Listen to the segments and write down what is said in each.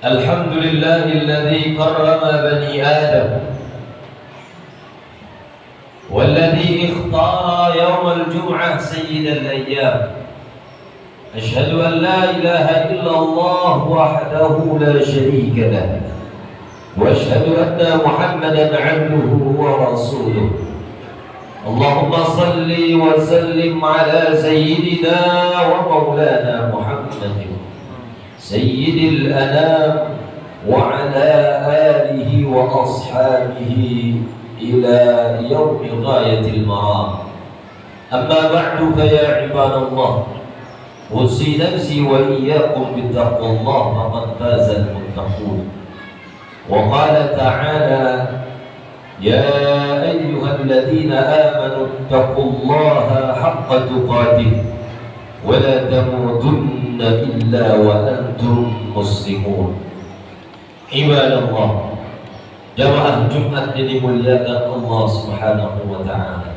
الحمد لله الذي كرم بني آدم والذي اختار يوم الجمعة سيد الأيام. أشهد أن لا إله إلا الله وحده لا شريك له، وأشهد أن محمدا عبده ورسوله. اللهم صل وسلم على سيدنا ومولانا محمد سيد الأنام وعلى آله وأصحابه إلى يوم غاية المرام. أما بعد فيا عباد الله، أوصي نفسي وإياكم بتقوى الله فقد فاز المتقون. وقال تعالى: يا أيها الذين آمنوا اتقوا الله حق تقاته ولا تموتن إلا وأنتم مسلمون. عباد الله، jamaah Jumat yang dimuliakan Allah Subhanahu wa Ta'ala,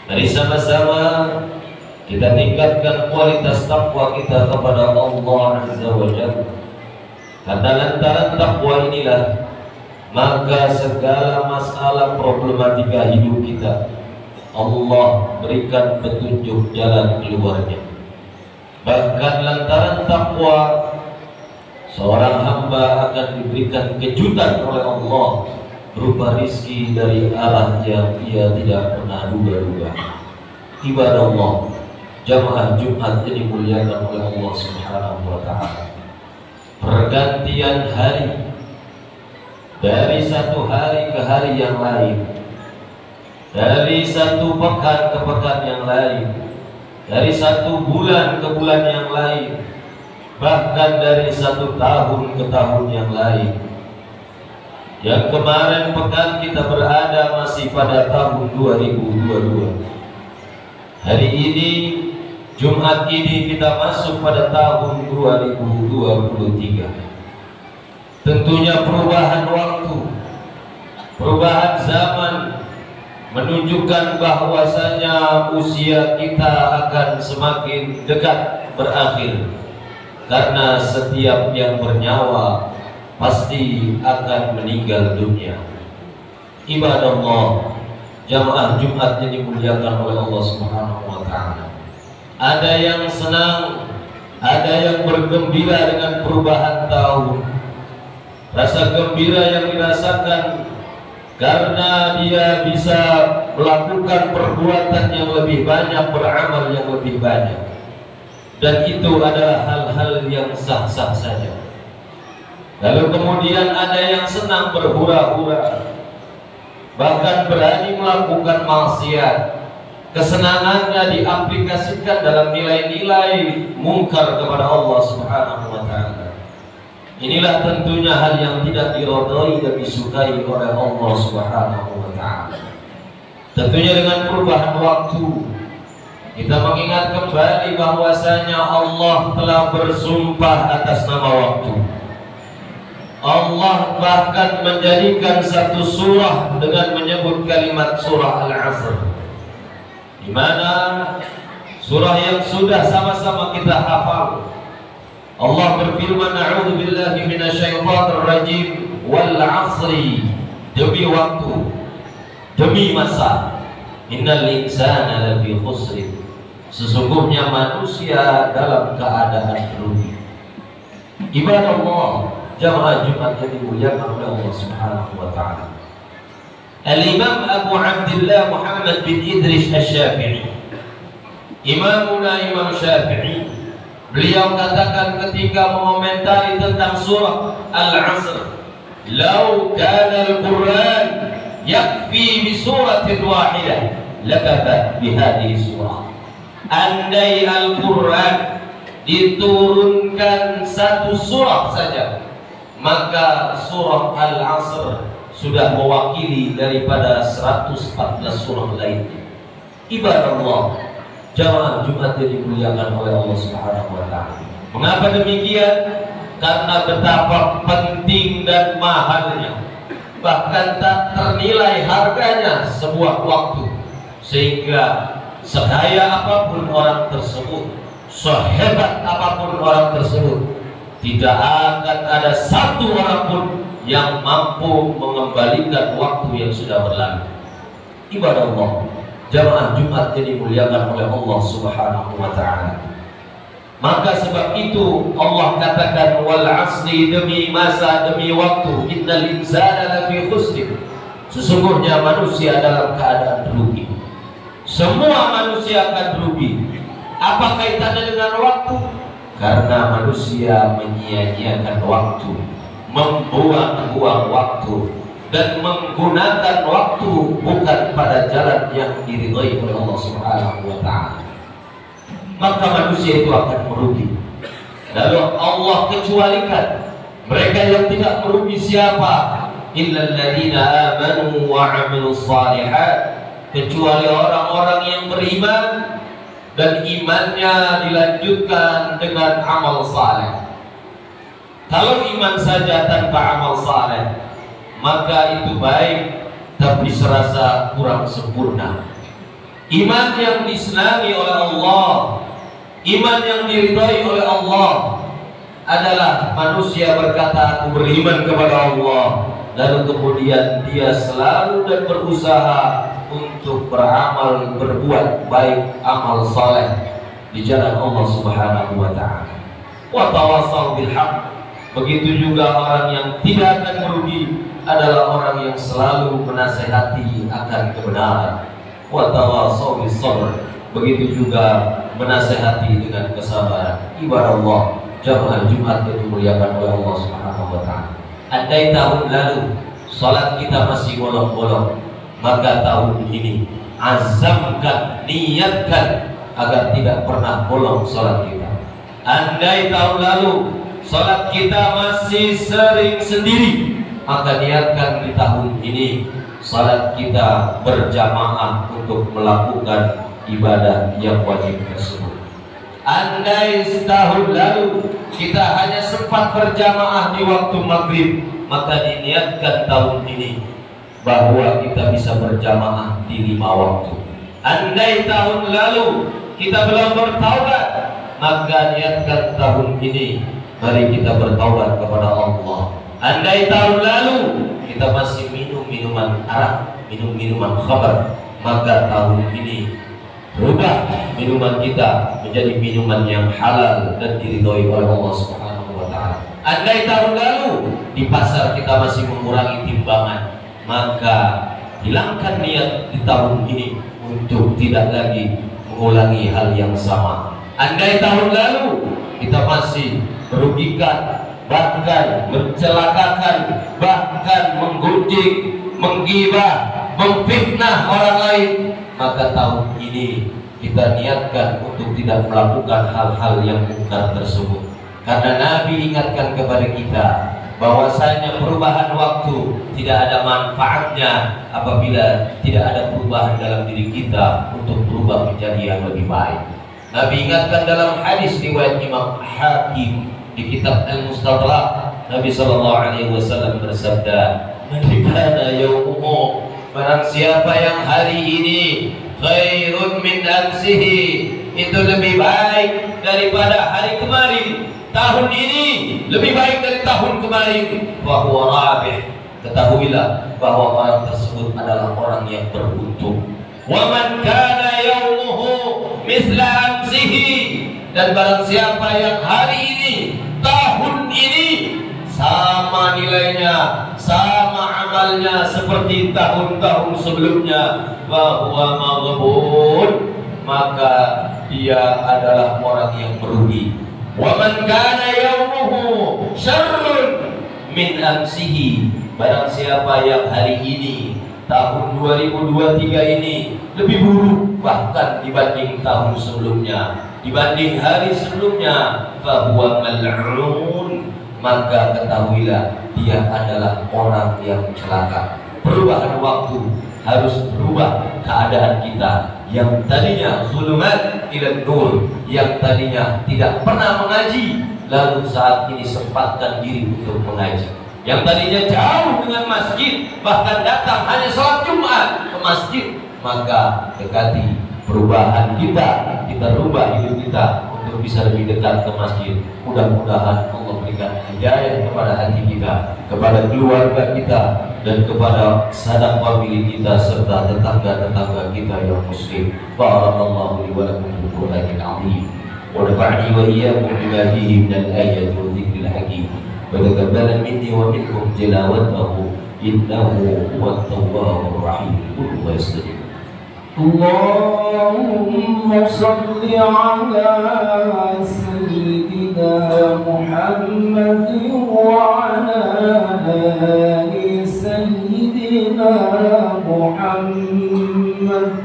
mari sama-sama kita tingkatkan kualitas takwa kita kepada Allah Azza wa Jalla. Karena lantaran takwa inilah maka segala masalah problematika hidup kita Allah berikan petunjuk jalan keluarnya. Bahkan lantaran takwa seorang hamba akan diberikan kejutan oleh Allah berupa rizki dari arah yang ia tidak pernah duga-duga. Ibadah Allah, jamaah Jumat yang dimuliakan oleh Allah Subhanahu wa Ta'ala, pergantian hari dari satu hari ke hari yang lain, dari satu pekan ke pekan yang lain, dari satu bulan ke bulan yang lain, bahkan dari satu tahun ke tahun yang lain. Yang kemarin pekan kita berada masih pada tahun 2022. Hari ini, Jumat ini kita masuk pada tahun 2023. Tentunya perubahan waktu, perubahan zaman menunjukkan bahwasanya usia kita akan semakin dekat berakhir. Karena setiap yang bernyawa pasti akan meninggal dunia. Ibadah Allah, jamaah Jumat yang dimuliakan oleh Allah Subhanahu wa Ta'ala, ada yang senang, ada yang bergembira dengan perubahan tahun. Rasa gembira yang dirasakan karena dia bisa melakukan perbuatan yang lebih banyak, beramal yang lebih banyak, dan itu adalah hal-hal yang sah-sah saja. Lalu kemudian ada yang senang berhura-hura, bahkan berani melakukan maksiat. Kesenangannya diaplikasikan dalam nilai-nilai mungkar kepada Allah Subhanahu wa Ta'ala. Inilah tentunya hal yang tidak diridhai dan disukai oleh Allah Subhanahu wa Ta'ala. Tentunya dengan perubahan waktu kita mengingat kembali bahwasanya Allah telah bersumpah atas nama waktu. Allah bahkan menjadikan satu surah dengan menyebut kalimat surah Al-Asr, di mana surah yang sudah sama-sama kita hafal. Allah berfirman, "A'udzu billahi minasyaitonir rajim, wal 'asri," demi waktu, demi masa. Innal insana lafi khusr, sesungguhnya manusia dalam keadaan rugi. Ibadah Allah, jamaah Jumat yang dimuliakan oleh Allah Subhanahu wa Ta'ala. Al-Imam Abu Abdullah Muhammad bin Idris Asy-Syafi'i, Imamuna Imam Syafi'i, beliau katakan ketika mengomentari tentang surah Al-Asr, "Lau kana al-Qur'an yakfi bi suratin wahidah lakafa bi hadhihi surah." Andai Al-Qur'an diturunkan satu surah saja, maka surah Al-Asr sudah mewakili daripada 114 surah lainnya. Ibadah Allah, jamaah Jumat yang dimuliakan oleh Allah Subhanahu wa Ta'ala. Mengapa demikian? Karena betapa penting dan mahalnya, bahkan tak ternilai harganya sebuah waktu, sehingga sekaya apapun orang tersebut, sehebat apapun orang tersebut, tidak akan ada satu orang pun yang mampu mengembalikan waktu yang sudah berlalu. Ibadah Allah, jamaah Jumat yang dimuliakan oleh Allah Subhanahu wa Ta'ala. Maka sebab itu Allah katakan wal asri, demi masa, demi waktu, innal insana lafi khusr. Sesungguhnya manusia dalam keadaan rugi. Semua manusia akan rugi. Apa kaitannya dengan waktu? Karena manusia menyia-nyiakan waktu, membuang-buang waktu, dan menggunakan waktu bukan pada jalan yang diridhai oleh Allah Subhanahu wa Ta'ala. Maka manusia itu akan merugi. Lalu Allah kecualikan mereka yang tidak merugi siapa? Illal ladzina amanu wa 'amilus shalihat, kecuali orang-orang yang beriman dan imannya dilanjutkan dengan amal saleh. Kalau iman saja tanpa amal saleh, maka itu baik, tapi serasa kurang sempurna. Iman yang disenangi oleh Allah, iman yang diridhai oleh Allah adalah manusia berkata aku beriman kepada Allah, lalu kemudian dia selalu dan berusaha untuk beramal, berbuat baik, amal saleh di jalan Allah Subhanahu wa Ta'ala. Wa tawassaw bil haqq. Begitu juga orang yang tidak akan merugi adalah orang yang selalu menasehati akan kebenaran. Wa tawassaw bis sabr. Begitu juga menasehati dengan kesabaran. Ibadah Allah, jamaah Jumat yang dimuliakan oleh Allah Subhanahu wa Ta'ala. Andai tahun lalu salat kita masih bolong-bolong, maka tahun ini azamkan, niatkan agar tidak pernah bolong salat kita. Andai tahun lalu salat kita masih sering sendiri, maka niatkan di tahun ini salat kita berjamaah untuk melakukan ibadah yang wajib tersebut. Andai setahun lalu kita hanya sempat berjamaah di waktu maghrib, maka diniatkan tahun ini bahwa kita bisa berjamaah di 5 waktu. Andai tahun lalu kita belum bertaubat, maka niatkan tahun ini mari kita bertaubat kepada Allah. Andai tahun lalu kita masih minum minuman arak, minum minuman khamr, maka tahun ini rubah minuman kita menjadi minuman yang halal dan diridhoi oleh Allah Subhanahu wa Ta'ala. Andai tahun lalu di pasar kita masih mengurangi timbangan, maka hilangkan niat di tahun ini untuk tidak lagi mengulangi hal yang sama. Andai tahun lalu kita masih merugikan, bahkan mencelakakan, bahkan menggunjing, menggibah, memfitnah orang lain, maka tahun ini kita niatkan untuk tidak melakukan hal-hal yang mungkar tersebut. Karena Nabi ingatkan kepada kita bahwasanya perubahan waktu tidak ada manfaatnya apabila tidak ada perubahan dalam diri kita untuk berubah menjadi yang lebih baik. Nabi ingatkan dalam hadis riwayat Imam Hakim di kitab Al-Mustadrak, Nabi SAW bersabda, "Man kana yaumuhu," barang siapa yang hari ini khairun min amsihi, itu lebih baik daripada hari kemarin, tahun ini lebih baik dari tahun kemarin, wa huwa rabih, ketahuilah bahwa orang tersebut adalah orang yang beruntung. Wa man kana yaumuhu misla amsihi, dan barang siapa yang hari ini, tahun ini sama nilainya, sama amalnya seperti tahun-tahun sebelumnya, bahwa maghbun, maka dia adalah orang yang merugi. Wa man kana yaumuhu syarrun min amsihi, barang siapa yang hari ini, tahun 2023 ini lebih buruk bahkan dibanding tahun sebelumnya, dibanding hari sebelumnya, bahwa mal'un, maka ketahuilah dia adalah orang yang celaka. Perubahan waktu harus berubah keadaan kita yang tadinya zulumat ila nur, yang tadinya tidak pernah mengaji, lalu saat ini sempatkan diri untuk mengaji. Yang tadinya jauh dengan masjid, bahkan datang hanya sholat Jumat ke masjid, maka dekati perubahan kita rubah hidup kita untuk untuk bisa lebih dekat ke masjid. Mudah-mudahan Allah berikan hidayah kepada hati kita, kepada keluarga kita, dan kepada sanak famili kita serta tetangga-tetangga kita yang muslim. Barakallahu li wa lakum bil Qur'anil azim wa nafa'ani wa iyyakum bima fihi min al-ayati wa dhikril hakim wa taqabbala minni wa minkum tilawatahu innahu huwat tawwabur rahim. Qul wastajib. اللهم صل على سيدنا محمد وعلى آل سيدنا محمد.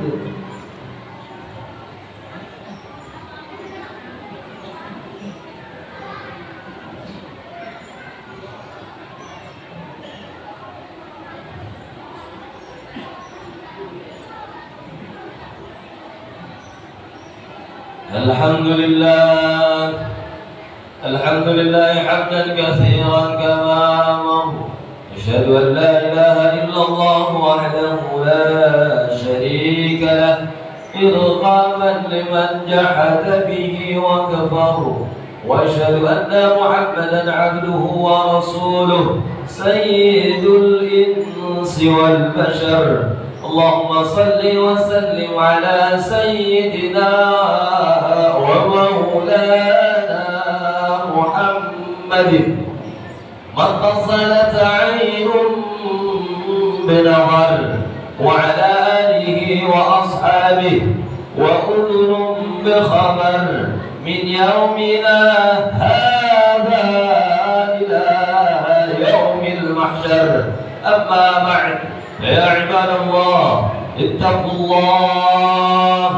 الحمد لله حمدا كثيرا كما أمر. أشهد أن لا إله إلا الله وحده لا شريك له إرغاما لمن جحد به وكفر. وأشهد أن محمدا عبده ورسوله سيد الإنس والبشر. اللهم صل وسلم على سيدنا ومولانا محمد ما اتصلت عين بنظر وعلى آله وأصحابه وأذن بخبر من يومنا هذا إلى يوم المحشر. أما بعد يا عباد الله اتقوا الله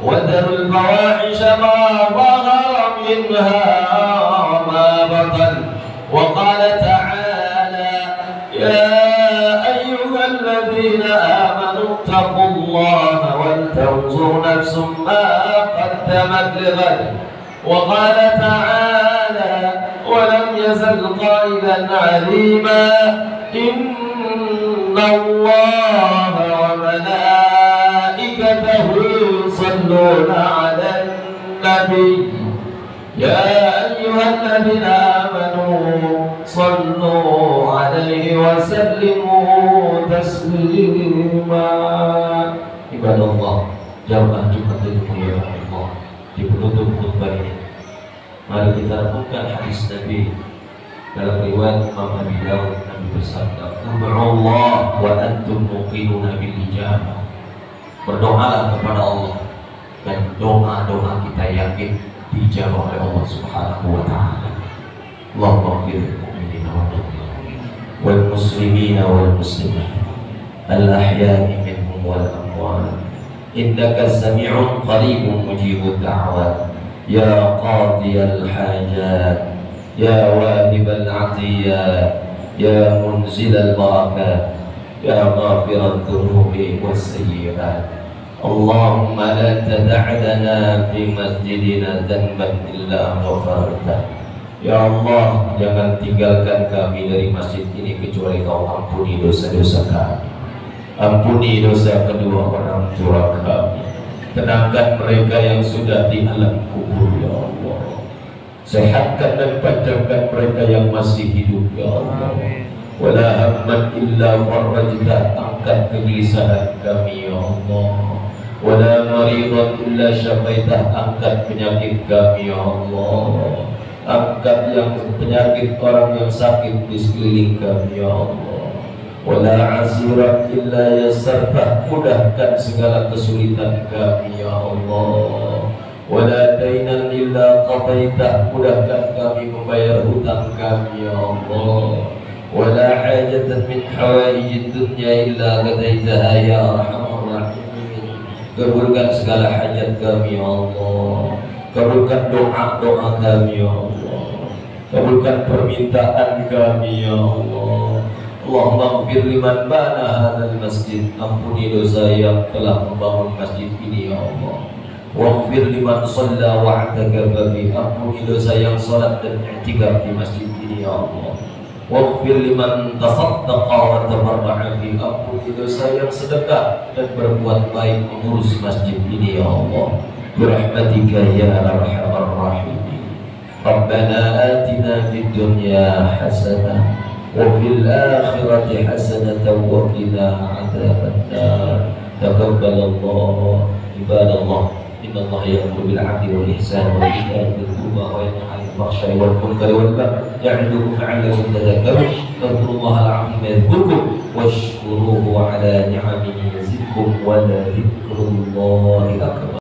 وذروا الفواحش ما ظهر منها وما بطن. وقال تعالى يا أيها الذين آمنوا اتقوا الله ولتنظر نفس ما قدمت لغد. وقال تعالى ولم يزل قائلا عليما إن الله وملائكته يصلون على النبي يا أيها الذين آمنوا صلوا عليه وسلموا تسليما. عباد الله, jamaah Jumat yang dimuliakan Allah, di penutup khutbah ini mari kita renungkan hadis Nabi dalam riwayat Imam Abi Dawud. Nabi bersabda, "Ud'uallah wa antum muqinuna bil ijabah." Berdoalah kepada Allah dan doa-doa kita yakin dijawab oleh Allah Subhanahu wa taala. Allahumma ighfir lil mu'minina wal muslimina wal muslimat al ahya'i minhum wal amwat innaka sami'un qaribun mujibud da'wat ya qadiyal hajat ya wahibal 'atiyat ya munzilal barakat ya ghafirat dhunubi was sayyi'at. Allahumma la tada' lana fi masjidina dhanban illa ghafartah. Ya Allah, jangan tinggalkan kami dari masjid ini kecuali Kau ampuni dosa-dosa kami. Ampuni dosa kedua orang tua kami. Tenangkan mereka yang sudah di alam kubur, ya Allah. Sehatkan dan panjangkan mereka yang masih hidup, ya Allah. Wala hamman illa farajtah, angkat kegelisahan kami, ya Allah. Wala maridan illa syafaitah, angkat penyakit kami, ya Allah. Angkat yang penyakit orang yang sakit di sekeliling kami, ya Allah. Wala asiran illa yassartah, mudahkan segala kesulitan kami, ya Allah. Wala dainan illa qadaitah, mudahkan kami membayar hutang kami, ya Allah. Wala hajatan min hawaijid dunya illa qadaitaha ya arhamar rahimin. Kabulkan segala hajat kami, ya Allah. Kabulkan doa-doa kami, ya Allah. Kabulkan permintaan kami, ya Allah. Allahumma ighfir liman bana hadzal masjid, ampuni dosa yang telah membangun masjid ini, ya Allah. Waghfir liman shalla wa'takafa fi, ampuni dosa yang salat dan i'tikaf di masjid ini, ya Allah. Waghfir liman tasaddaqa wa tabarra'a fi, ampuni dosa yang sedekah dan berbuat baik mengurus masjid ini, ya Allah. برحمتك يا أرحم الراحمين. ربنا آتنا في الدنيا حسنة وفي الآخرة حسنة وقنا عذاب النار. تقبل الله. عباد الله، إن الله يأمر بالعدل والإحسان وإيتاء ذي القربى وينهى عن الفحشاء والمنكر والبغي يعظكم لعلكم تذكرون. اذكروا الله العظيم يذكركم واشكروه على نعمه يزدكم ولذكر الله أكبر.